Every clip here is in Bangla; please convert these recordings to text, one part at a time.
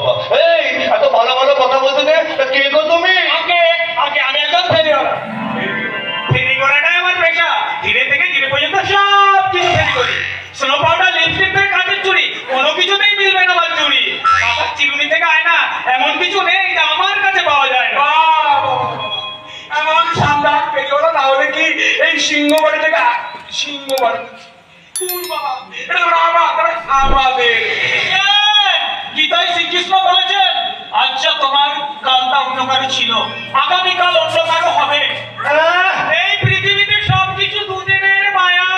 বাবা। এই এত ভালো ভালো কথা বলতে দে, কে গো তুমি? আগে আগে আমি একজন ফেরিওয়ালা। ফেরি করাটাই আমার পেশা। ধীরে থেকে ধীরে পর্যন্ত সব কিছু ফেরি করি। স্নো পাউডার, লিপস্টিক থেকে কাঁচের চুড়ি, কোনো কিছুতেই মিলবে না আমার চুড়ি। মাথার চিরুনি থেকে আয়না, এমন কিছু নেই যা আমার কাছে পাওয়া যায় না। এমন শানদার ফেরিওয়ালা না হলে কি এই সিংহবাড়ি থেকে সিংহবাড়ি বাবা, এটা আমাদের গীতায় শ্রীকৃষ্ণ বলেছেন, আচ্ছা তোমার কালটা অন্য কারো ছিল, আগামীকাল অন্য কারো হবে। এই পৃথিবীতে সবকিছু দুদিনের মায়া।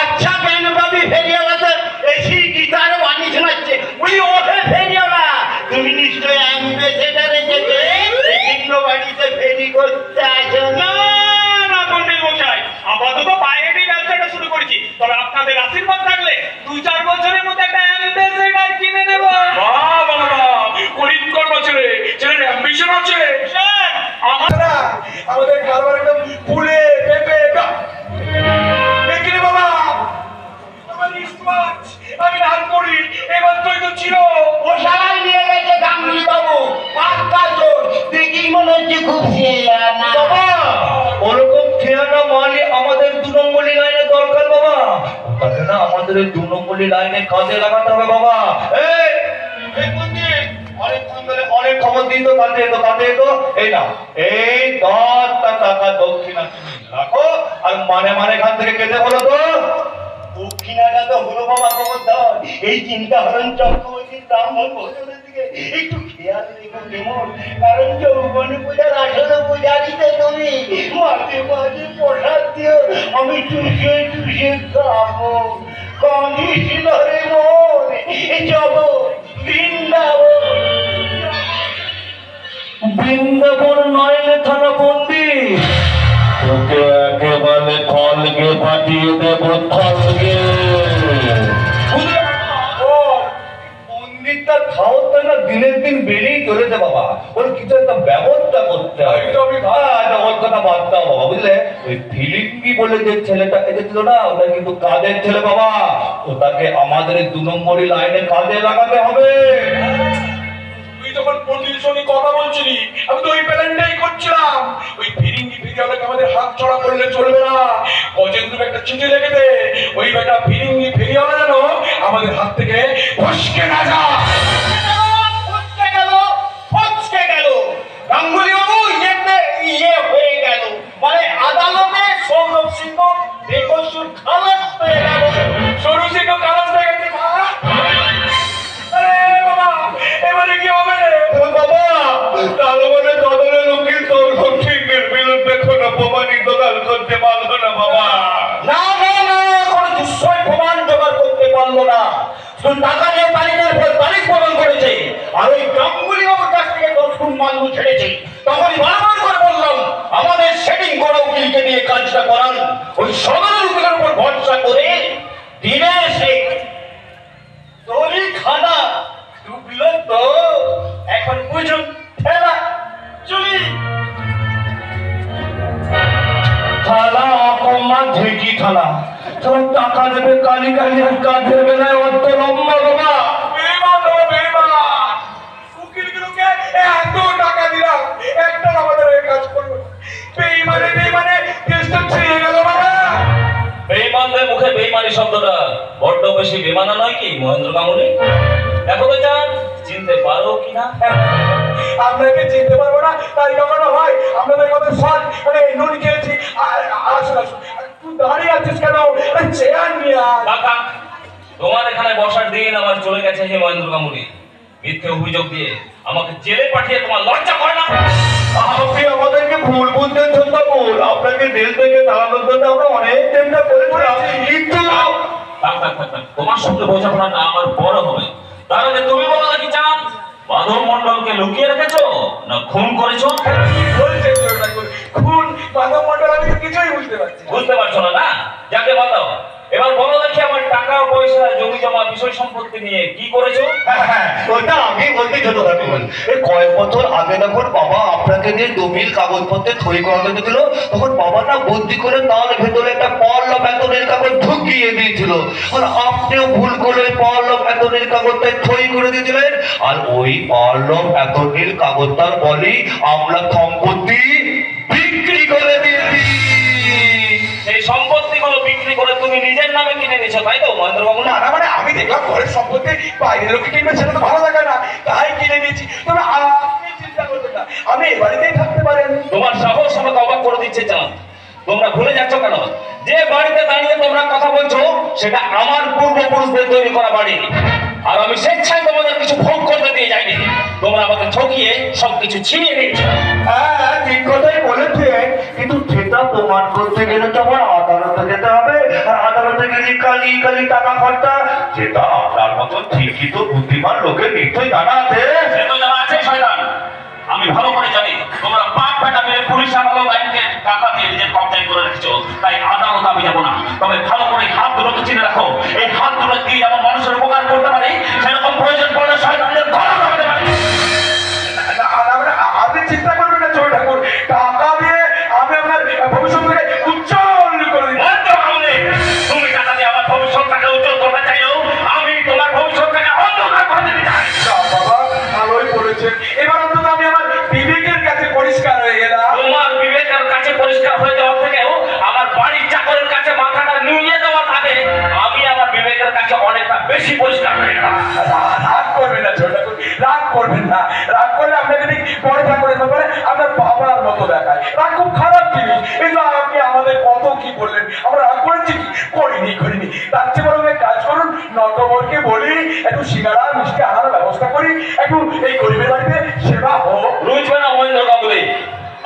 আচ্ছা কেন ভাবি ফেরিওয়ালাতে এসি গিটার বাণী শোনাচ্ছে, উনি ওঠে ফেরিওয়ালা। তুমি নিশ্চয় অ্যাম্বাসেডারে যেতে সিংহ বাড়িতে ফেরি করতে আসো না না পণ্ডিত মশাই, আপাতত বাইরেই ব্যবসাটা শুরু করেছি। তবে আপনাদের আশীর্বাদ থাকলে 2-4 বছরের মধ্যে একটা অ্যাম্বাসেডার কিনে নেব। করিম বছরে ছেলের অ্যাম্বিশন আছে। স্যার আমাদের কারবার একদম ফুলে পেঁপে দেখলি বাবা, আমার স্মার্ট আমি রান করি। এবার তুই তো ছিল ও সবাই নিয়ে গেছে গাঙ্গুলি বাবু, পাক্কা চোর। দেখি মনে হচ্ছে খুব না বাবা ওরকম খেয়ানা মালি আমাদের 2 নম্বরই লাইনে দরকার বাবা। ওটাকে না আমাদের 2 নম্বরই লাইনে কাজে লাগাতে হবে বাবা। এই পণ্ডিত, অনেকক্ষণ ধরে অনেক খবর দিই তো, কাজে তো এই না, এই 10টা টাকা দক্ষিণা তুমি রাখো, আর মানে এখান থেকে কেটে বলো তো। দক্ষিণাটা তো হলো বাবা খবরদার। এই চিন্তা হরণ চক্রবর্তীর ব্রাহ্মণ ভোজনের দিকে একটু খেয়াল রেখো কেমন, কারণ যৌবন পূজার আসলে পূজারিতে তুমি। মাঝে মাঝে প্রসাদ দিও, আমি চুষে চুষে খাবো। কাঁদিস ধরে মন যাব বৃন্দাবন নইলে থানা বন্দি, তোকে একেবারে থলকে পাঠিয়ে দেব, থলকে। পন্ডিতটা খাওয়াতে না দিনের দিন বেড়েই চলেছে বাবা, ওর কিছু একটা ব্যবস্থা করতে হবে। ওর কথা বাদ দাও বাবা, বুঝলে? ওই ফিলিঙ্গি বলে যে ছেলেটা এসেছিল না, ওটা কিন্তু কাজের ছেলে বাবা। ওটাকে আমাদের 2 নম্বরই লাইনে কাজে লাগাতে হবে। তুই যখন পন্ডিতের সঙ্গে কথা বলছিলি, আমি তো ওই প্ল্যানটাই করছিলাম। ওই ফিরিঙ্গি ফেরিওয়ালাকে আমাদের হাত ছড়া করলে চলবে না। গজেন্দ্রকে একটা চিঠি লিখে দে, ওই বেটা ফিরিঙ্গি ফেরিওয়ালা যেন আমাদের হাত থেকে ফসকে না যায়। ফসকে গেল গাঙ্গুলি বাবু, ইয়ে হয়ে গেল, মানে আদালতে সৌরভ সিংহ বেকসুর খালাস হয়ে গেল। সরু সিংহ খালাস হয়ে গেছে। আরে বাবা, এবারে কি হবে রে বাবা? তাহলে মানে দলের লোকের তোর সিংহের বিরুদ্ধে কোনো প্রমাণিত গাল করতে পারলো না বাবা। না না না, কোনো দুঃসয় প্রমাণ জোগাড় করতে পারলো না। শুধু টাকা নিয়ে তারিখের পর তারিখ প্রমাণ করেছে, আর ওই গাঙ্গুলি বাবুর কাছ থেকে 10 গুণ মাল্য ছেড়েছে। তখনই বারবার করে বললাম আমাদের সেটিং করা উকিলকে দিয়ে কাজটা করান। ওই সাধারণ উকিলের উপর ভরসা করে দিনের শেখ দড়ি খানা ডুবল তো। এখন বুঝুন ঠেলা চুলি থালা অকম্মা ঢেকি থালা, সব টাকা দেবে কালি কালি, আর কাজের বেলায় অত লম্বা বাবা। বেমান বাবা, বেমান। উকিলগুলোকে এত টাকা দিলাম, একটা আমাদের এই কাজ করবো। বেইমানে কেসটা ছিঁড়ে গেল বাবা। বেইমানদের মুখে বেইমানি শব্দটা বড্ড বেশি বেমানা নয় কি মহেন্দ্র গাঙ্গুলি? দেখো তো চান চিনতে পারো কিনা। আপনাকে চিনতে পারবো না তাই কখনো হয়? আপনাদের কথা শোন, মানে নুন খেয়েছি। আসুন আসুন, তুই দাঁড়িয়ে আছিস কেন? চেয়ার নিয়ে আয়। কাকা, তোমার এখানে বসার দিন আমার চলে গেছে হে মহেন্দ্র গাঙ্গুলি। মিথ্যে অভিযোগ দিয়ে আমাকে জেলে পাঠিয়ে তোমার লজ্জা করে না? আপনি আমাদেরকে ভুল বুঝতে জন্য ভুল, আপনাকে জেল থেকে তাড়ানোর জন্য আমরা অনেক চেষ্টা করেছিলাম, কিন্তু তোমার সঙ্গে বোঝাপড়াটা আমার বড় হবে। তাহলে তুমি বলো নাকি চান মাধব মন্ডলকে লুকিয়ে রেখেছো না খুন করেছো? বলছেন খুন মাধব মন্ডল, আমি কিছুই বুঝতে পারছি। বুঝতে পারছো না? না যাকে বলো, এবার বলো দেখি আমার টাকা পয়সা জমি জমা বিষয় সম্পত্তি নিয়ে কি করেছো? ওটা আমি বলতে ছোট ঠাকুর, এই কয়েক বছর আগে যখন বাবা আপনাকে নিয়ে জমির কাগজপত্রে সই করাতে দিয়েছিল, তখন বাবা না বুদ্ধি করে তার ভেতরে একটা পল্ল বেতনের কাগজ ঢুকিয়ে দিয়েছিল, আর আপনিও ভুল করে পল্ল বেতনের কাগজটা সই করে দিয়েছিলেন, আর ওই পল্ল বেতনের কাগজটার বলি আমরা সম্পত্তি বিক্রি করে দিয়েছি। সেই সম্পত্তিগুলো বিক্রি করে তুমি নিজের নামে কিনে নিয়েছো, তাই তো মহেন্দ্র বাবু? না না, মানে আমি দেখলাম ঘরের সম্পত্তি বাইরের লোকে কিনবে, সেটা তো ভালো লাগে না, তাই কিনে নিয়েছি। তবে আপনি চিন্তা করবেন না, আমি এ বাড়িতেই থাকতে পারেন। তোমার সাহস আমাকে অবাক করে দিচ্ছে জান। তোমরা ভুলে যাচ্ছ কেন? যে বাড়িতে দাঁড়িয়ে তোমরা কথা বলছো সেটা আমার পূর্বপুরুষদের তৈরি করা বাড়ি, আর আমি স্বেচ্ছায় তোমাদের কিছু ভোগ করতে দিয়ে যাইনি। তোমরা আমাকে ঠকিয়ে সবকিছু ছিনিয়ে নিয়েছো। হ্যাঁ, ঠিক কথাই বলেছে, কিন্তু সেটা প্রমাণ করতে গেলে তো আমার আদালতে যেতে হবে, আর আদালতে গেলে কালি কালি টাকা খরচা, যেটা আপনার মতো শিক্ষিত বুদ্ধিমান লোকের নিশ্চয়ই জানা আছে। সে তো জানা আছে শয়তান। আমি ভালো করে জানি তোমরা পাক বেটা মেরে পুলিশ আদালত আইনকে টাকা দিয়ে নিজের কবজায় করে রেখেছো, তাই আদালত আমি যাবো না। তবে ভালো করে হাত দুটোকে চিনে রাখো, এই হাত দুটো দিয়ে যেমন মানুষের উপকার করতে পারি, সেরকম প্রয়োজন পড়লে শয়তানদের ধরা করতে পারি। আপনি চিন্তা করবেন না ছোট ঠাকুর, টাকা দিয়ে আমি আপনার ভবিষ্যৎটাকে উজ্জ্বল করে দিই। তুমি টাকা দিয়ে আমার ভবিষ্যৎটাকে উজ্জ্বল করতে চাইলেও আমি তোমার ভবিষ্যৎটাকে অন্ধকার করে দিতে চাই। বাবা ভালোই বলেছেন, এবার অন্তত আমি আমার বিবেকের কাছে পরিষ্কার হয়ে গেলাম। তোমার বিবেকের কাছে পরিষ্কার হয়ে যাওয়ার থেকেও আমার বাড়ির চাকরের কাছে মাথাটা নুয়ে দেওয়ার আগে আমি আমার বিবেকের কাছে অনেকটা বেশি পরিষ্কার হয়ে গেলাম। রাগ করবেন না ছোট ঠাকুর, রাগ করবেন না। রাগ করলে আপনাকে ঠিক বড় ঠাকুরের ব্যাপারে আপনার বাবার মতো দেখায়। রাগ খুব খারাপ জিনিস। এই যে আপনি আমাদের কত কি বললেন, আমরা রাগ করেছি কি? করিনি। তার চেয়ে বরং এক কাজ করুন, নটবরকে বলি একটু সিঙ্গাড়া মিষ্টি আনার ব্যবস্থা করি, একটু এই গরিবের বাড়িতে সেবা হোক। রুচবে না মহেন্দ্র গাঙ্গুলি,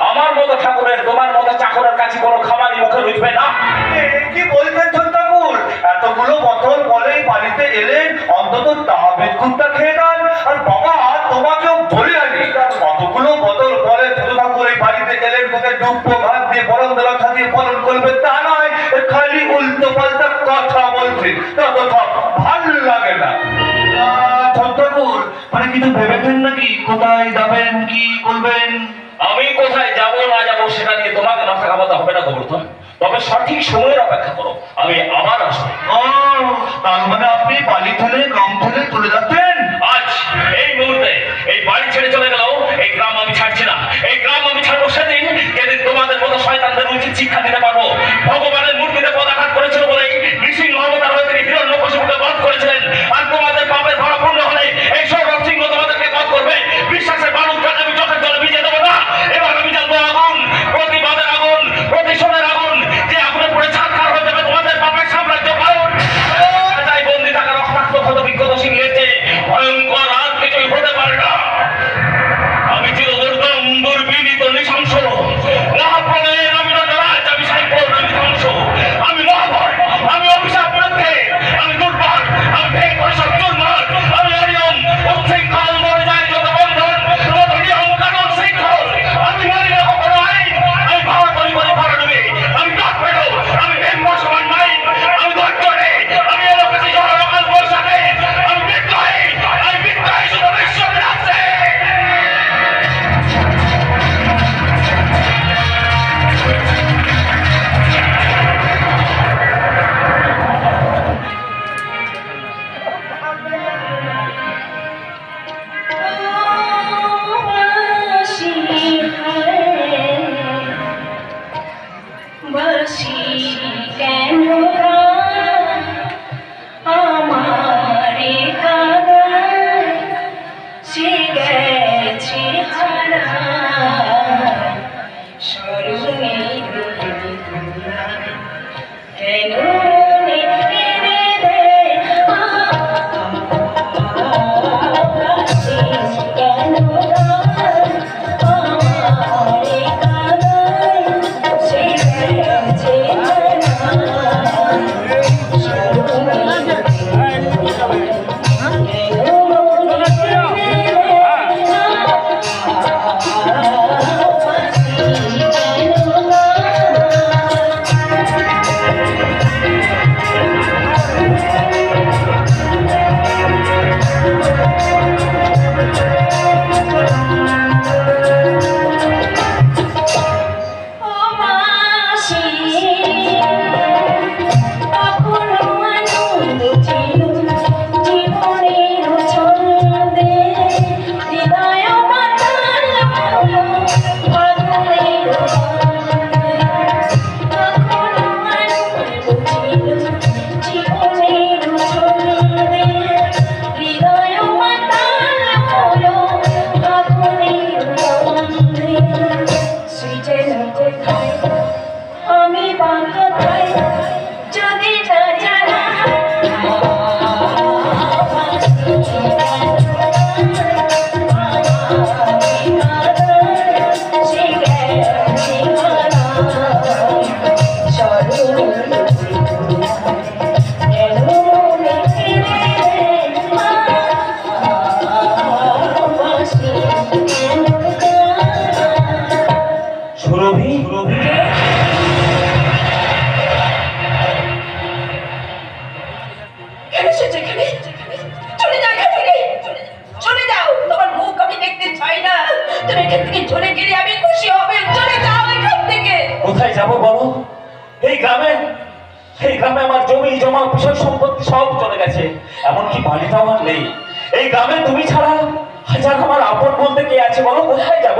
আমার মতো ঠাকুরের তোমার মতো চাকরের কাছে কোনো খাবারই মুখে রুচবে না। কি বলবেন ঠাকুর, এতগুলো বছর পরেই বাড়িতে এলেন, অন্তত চা বিস্কুটটা খেয়ে নেন। আর বাবা তোমাকেও বলে আনি, কতগুলো বছর পরে ছোট ঠাকুর এই বাড়িতে এলেন, তোকে ডুব্ব ভাত দিয়ে বরণ দেওয়া সাজিয়ে পালন করবে তা নয়, খালি উল্টো পাল্টা কথা বলছে, তত ভালো লাগে না। ঠাকুর মানে কিছু ভেবেছেন নাকি, কোথায় যাবেন, কি করবেন? আমি কোথায় যাবো না যাবো সেটা নিয়ে তোমাকে মাথা ঘামাতে হবে না গোবর্ধন। তবে সঠিক সময়ের অপেক্ষা করো, আমি আবার আসবো। তার মানে আপনি বাড়ি ছেড়ে গ্রাম ছেড়ে চলে যাচ্ছেন? আজ এই মুহূর্তে এই বাড়ি ছেড়ে চলে গেলেও এই গ্রাম আমি ছাড়ছি না। এই গ্রাম আমি ছাড়বো সেদিন যেদিন তোমাদের মতো শয়তানদের উচিত শিক্ষা দিতে পারবো। ভগবানের মূর্তিতে পদাঘাত করেছিল বলেই নৃসিংহ অবতার হয়ে তিনি হিরণ্যকশিপুকে বধ করেছিলেন, আর তোমাদের পাপের ধরা পূর্ণ হলে এই সৌরভ সিংহ তোমাদেরকে বধ করবে। বিশ্বাসের বালুকাকে আমি চোখের জলে ভিজিয়ে দেবো না। এবার আমি জানবো আগুন, প্রতিবাদের আগুন, প্রতিশোধের আগুন, যে আগুনে পড়ে ছারখার হয়ে যাবে তোমাদের পাপের সাম্রাজ্য। কারণ তাই বন্দি থাকা রক্তাক্ত ক্ষত বিক্ষত সিংহের চেয়ে ভয়ঙ্কর আর কিছুই হতে পারে না। আমি চির দুর্গম দুর্বিনীত নৃশংস মহাপ্রলয়ের অবিরত রাজ, আমি সাইকোর, আমি ধ্বংস, আমি মহাভয়, আমি অভিশাপ মধ্যে, আমি দুর্বল, আমি ভেঙে পড়ে সব দুর্বল, আমি অনিয়ম উচ্ছৃঙ্খল মরে যায় যত বন্ধন, তত নিয়ম কানুন শৃঙ্খল, আমি মানি না কখনো আইন, আমি ভাড়া করি ভাড়া ডুবে, আমি ডাক পেটো, আমি ভেম্ব সমান মাইন, আমি ধৈর্য নেই, আমি এলোকেশি জনরকাল বৈশাখে, আমি বিদ্রোহী শুধু বিশ্বের আছে। বাসি কেন আমারে কাদায় সে গেছে হারা স্মরণে কেন এখান থেকে চলে গেলে আমি খুশি হবে। চলে যাও এখান থেকে। কোথায় যাব বলো? এই গ্রামে আমার জমি জমা বিষয় সম্পত্তি সব চলে গেছে, এমনকি বাড়িটাও আমার নেই। এই গ্রামে তুমি ছাড়া হাজার আমার আপন বলতে কে আছে বলো? কোথায় যাব?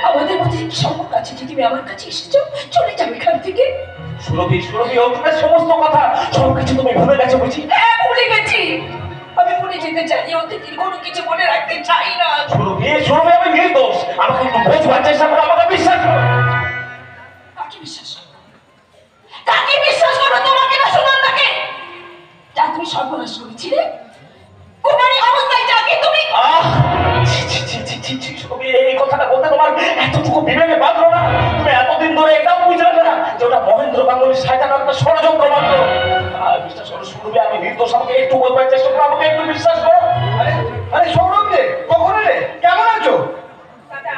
আমাদের মধ্যে কি সম্পর্ক আছে যে তুমি আমার কাছে এসেছো? চলে যাও এখান থেকে। সুরভি অতীতের সমস্ত কথা সবকিছু তুমি ভুলে গেছো বুঝি? হ্যাঁ, ভুলে গেছি। আমি ভুলে যেতে চাই, অতীতের কোনো কিছু মনে রাখতে চাই না। সুরভি আমি নির্দোষ, আমাকে একটু বোঝবার চেষ্টা করো, আমাকে বিশ্বাস করো। কাকে বিশ্বাস করো? কাকে বিশ্বাস করো? তোমাকে না সুনন্দাকে? যা তুমি সর্বনাশ করেছিলে, কুমারী অবস্থায় যাকে তুমি। সুরভি, এই কথাটা বলতে তোমার এতটুকু বিবেকে বাঁধলো না? তুমি এতদিন ধরে এটাও বুঝলে না যে ওটা মহেন্দ্র গাঙ্গুলির শয়তানের একটা ষড়যন্ত্র মাত্র? বিশ্বাস করো সুরভি, আমি নির্দোষ, আমাকে একটু বলবার চেষ্টা করো, আমাকে একটু বিশ্বাস করো। আরে সৌরভ রে, কখন এলে? কেমন আছো? দাদা,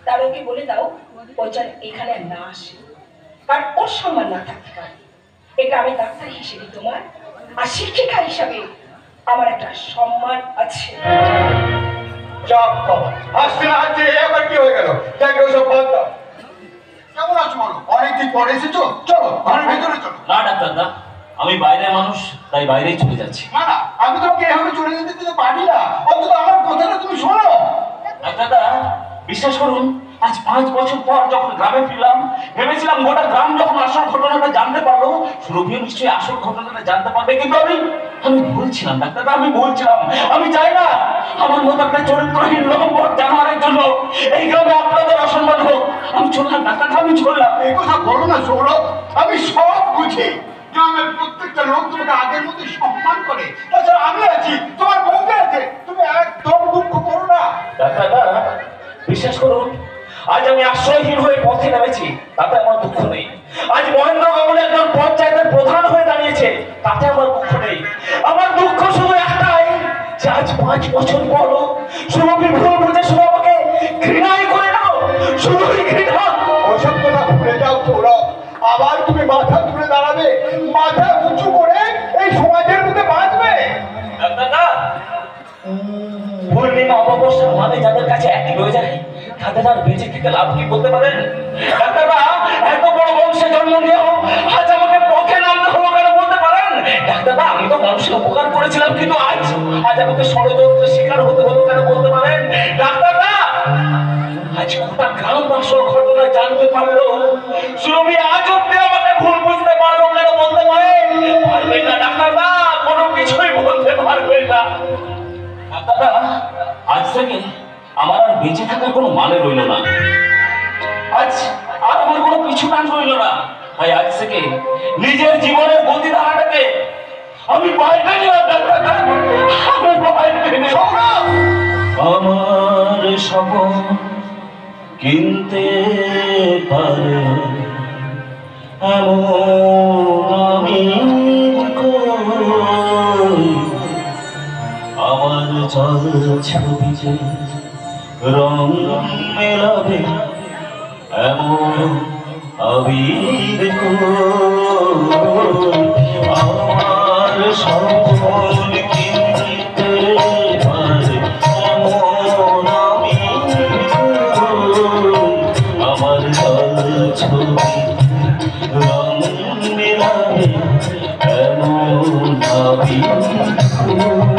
তার ওকে বলে দাও ও যেন এখানে আর না আসে, আর ওর সম্মান না থাকতে পারে। এটা আমি ডাক্তার হিসেবে তোমার আর শিক্ষিকা হিসাবে আমার একটা সম্মান আছে। চাপ বাবা, আসতে না আসতে এবার কি হয়ে গেল? দেখে ওসব বাদ দাও। কেমন আছো বলো? অনেকদিন পরে এসেছো, চলো ঘরের ভেতরে চলো। না ডাক্তার না, আমি বাইরের মানুষ, তাই বাইরেই চলে যাচ্ছি। না না, আমি তোমাকে এভাবে চলে যেতে দিতে পারি না, অন্তত আমার কথাটা তুমি শোনো। ডাক্তারদা, বিশ্বাস করুন, আজ 5 বছর পর যখন গ্রামে ফিরলাম, ভেবেছিলাম গোটা গ্রাম যখন আসল ঘটনাটা জানতে পারলো, সুরভিও নিশ্চয়ই আসল ঘটনাটা জানতে পারবে, কিন্তু আমি ভুলছিলাম ডাক্তারদা, আমি ভুলছিলাম। আমি চাই না আমার মতো একটা চরিত্রহীন লম্পট জানোয়ারের জন্য এই গ্রামে আপনাদের অসম্মান হোক। আমি চললাম ডাক্তারদা, আমি চললাম। এই কথা বলো না সৌরভ, আমি সব বুঝি। গ্রামের প্রত্যেকটা লোক তোমাকে আগের মতো সম্মান করে। তাছাড়া আমি আছি, তোমার বউকে আছে, তুমি একদম দুঃখ করো না। ডাক্তারদা, বিশ্বাস করুন, আজ আমি আশ্রয়হীন হয়ে পথে নেমেছি, তাতে আমার দুঃখ নেই। আজ মহেন্দ্র গাঙ্গুলি একজন পঞ্চায়েতের প্রধান হয়ে দাঁড়িয়েছে, তাতে আমার দুঃখ নেই। আমার দুঃখ শুধু একটাই, যে আজ 5 বছর পর সুরভি ভুল বুঝে শুধু আমাকে ঘৃণাই করে নাও, শুধুই ঘৃণা। ওসব কথা ভুলে যাও সৌরভ, আবার তুমি মাথা তুলে দাঁড়াবে, মাথা উঁচু করে এই সমাজের মধ্যে বাঁচবে। ডাক্তারদা, পূর্ণিমা অমাবস্যা মানে যাদের কাছে একই রয়ে যায়, তাদের আর বেঁচে থেকে লাভ কি বলতে পারেন? ডাক্তারদা, এত বড় বংশে জন্ম নিয়েও আজ আমাকে পথে নামতে হলো কেন বলতে পারেন? ডাক্তারদা, আমি তো মানুষের উপকার করেছিলাম, কিন্তু আজ আমাকে ষড়যন্ত্রের শিকার হতে হলো কেন বলতে পারেন? ডাক্তারদা, আজ গোটা গ্রাম আসল ঘটনা জানতে পারলো, সুরভি আজ অব্দি আমাকে ভুল বুঝতে পারলো কেন বলতে পারেন? পারবেন না ডাক্তারদা, কোনো কিছুই বলতে পারবেন না। ডাক্তারদা, আজ থেকে আমার আর বেঁচে থাকার কোনো মানে রইল না, আজ আর আমার কোনো পিছু টান রইল না। তাই আজ থেকে নিজের জীবনের গতিধারাটাকে আমি পাল্টে নিলাম ডাক্তারদা, আমি পাল্টে নিলাম। আমার স্বপ্ন কিনতে পারে এমন আমি কই, আমার চল ছবিতে রং মেলাবে এমন আবির কই, আমার স্বপ্ন কিনতে পারে এমন আমি কই, আমার চল ছবি রং মেলাবে এমন আবির কই।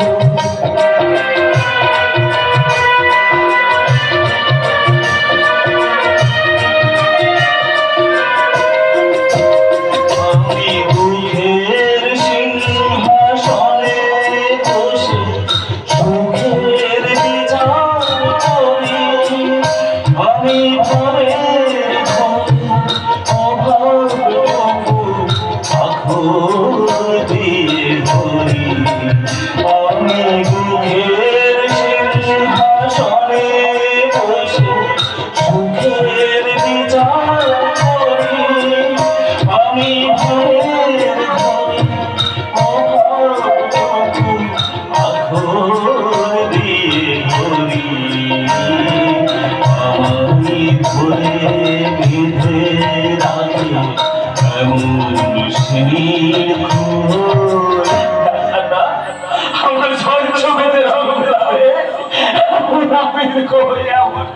আমার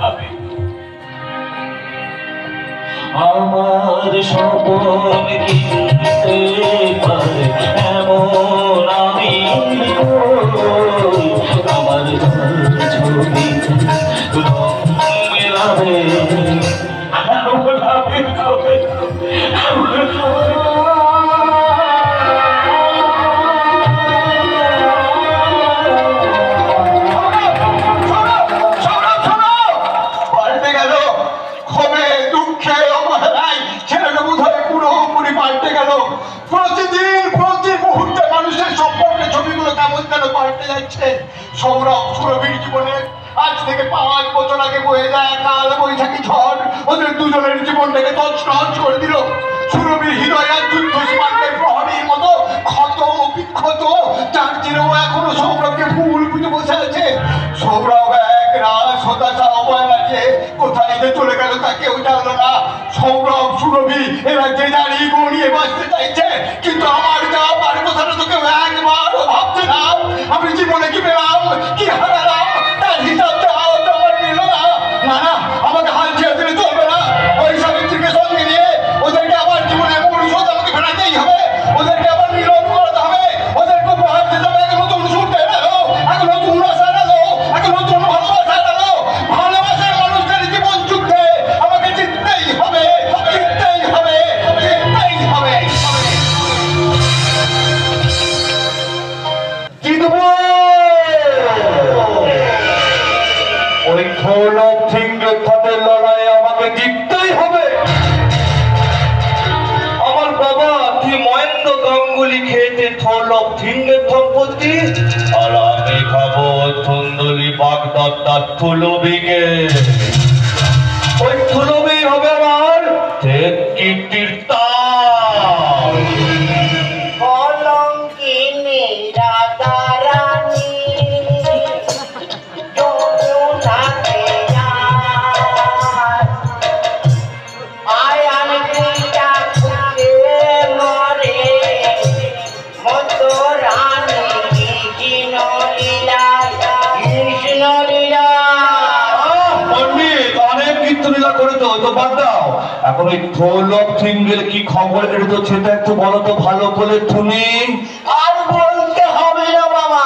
আমার স্বপন কিনতে পারে এমন আমি কই। আমার ছবি রং মেলাবে পাল্টে গেল ক্ষোভে দুঃখে অবহেলায় ছেলেটা বোধহয় পুরোপুরি পাল্টে গেল। প্রতিদিন প্রতি মুহূর্তে মানুষের সম্পর্কে ছবিগুলো কেমন যেন পাল্টে যাচ্ছে। সৌরভ সুরভির জীবনে আজ থেকে 5 বছর আগে বয়ে যায় কাল বৈশাখী ঝড় ওদের দুজনের জীবনটাকে তছনছ করে দিল। সুরভির হৃদয় আর যুদ্ধ সীমান্তের প্রহরীর মতো ক্ষত বিক্ষত, যার চিরেও এখনো সৌরভকে ভুল বুঝে বসে আছে। সৌরভ এক রাত হতাশা অবহেলাকে কোথায় যে চলে গেল তা কেউ জানলো না। সৌরভ সুরভি এরা যে যার ইগো নিয়ে বাঁচতে চাইছে, কিন্তু আমার যা আমার কথাটা তো কেউ একবারও ভাবছে না। আমি জীবনে কি পেলাম কি হারালাম তার হিসাব চাও তো আমার নিল না। না না, আমাকে হাল ছেড়ে দিলে চলবে না। ওই সাবিত্রীকে সঙ্গে নিয়ে ওদেরকে আবার জীবনে মনুষ্যতা আমাকে ফেরাতেই হবে। ওদেরকে আবার মিলন করাতে হবে। ওদেরকে উপহার দিতে হবে এক নতুন সুরতে এলো, এক নতুন আশা এলো, এক নতুন ভালোবাসা এলো। ভালোবাসার মানুষদের জীবন যুদ্ধে আমাকে জিততেই হবে, জিততেই হবে, জিততেই হবে। জিতবো। ওই ঢোলক ঠিঙ্গে খাতের লড়াইয়ে আমাকে জিততেই হবে। আমার বাবা কি মহেন্দ্র গাঙ্গুলি খেয়েছে ঢোলক ঠিঙ্গের সম্পত্তি, আর আমি খাবো ধুন্দুলি বাগদত্তার থুলুবিকে। ওই থুলুবি হবে আমার কীর্তির তাল। কলঙ্কিনী রাধারানী যমুনাতে যায়, আয়ান ক্রীড়া খুঁজে মরে মতো রানী কৃষ্ণ লীলা, কৃষ্ণ লীলা। পণ্ডিত অনেক কীর্তনীলা করে তো তো বাদ দাও। এখন ওই ঢোলক ঠিঙ্গের কি খবর এটা তো সেটা একটু বলো তো ভালো করে তুমি। আর বলতে হবে না বাবা,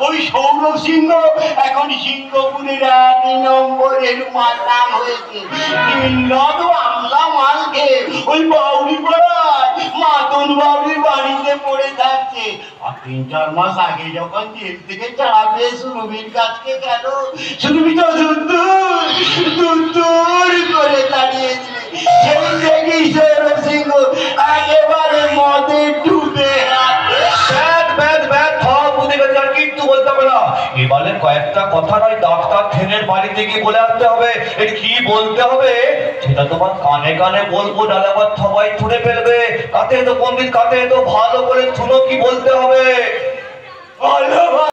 ওই সৌরভ সিংহ এখন সিংহপুরের 1 নম্বরের মাতাল হয়েছে। 3 লক্ষ বাংলা মালকে ওই বাউরি পাড়ায় মাতন বাউরির বাড়িতে পড়ে থাকছে। আর 3-4 মাস আগে যখন জেল থেকে ছাড়া পেয়ে সুরভির কাছকে গেল, সুরভি তো দূর করে দাঁড়িয়ে দিলে। সেই থেকেই সৌরভ সিংহ একেবারে মদে ডুবে আছে। এবারে কয়েকটা কথা নয়, ডাক্তার থেনের বাড়িতে গিয়ে বলে আসতে হবে। এর কি বলতে হবে সেটা তোমার কানে কানে বলবো, নাহলে আবার সবাই শুনে ফেলবে। কাতে তো পণ্ডিত, কাতে তো ভালো করে শুনো কি বলতে হবে। ভালো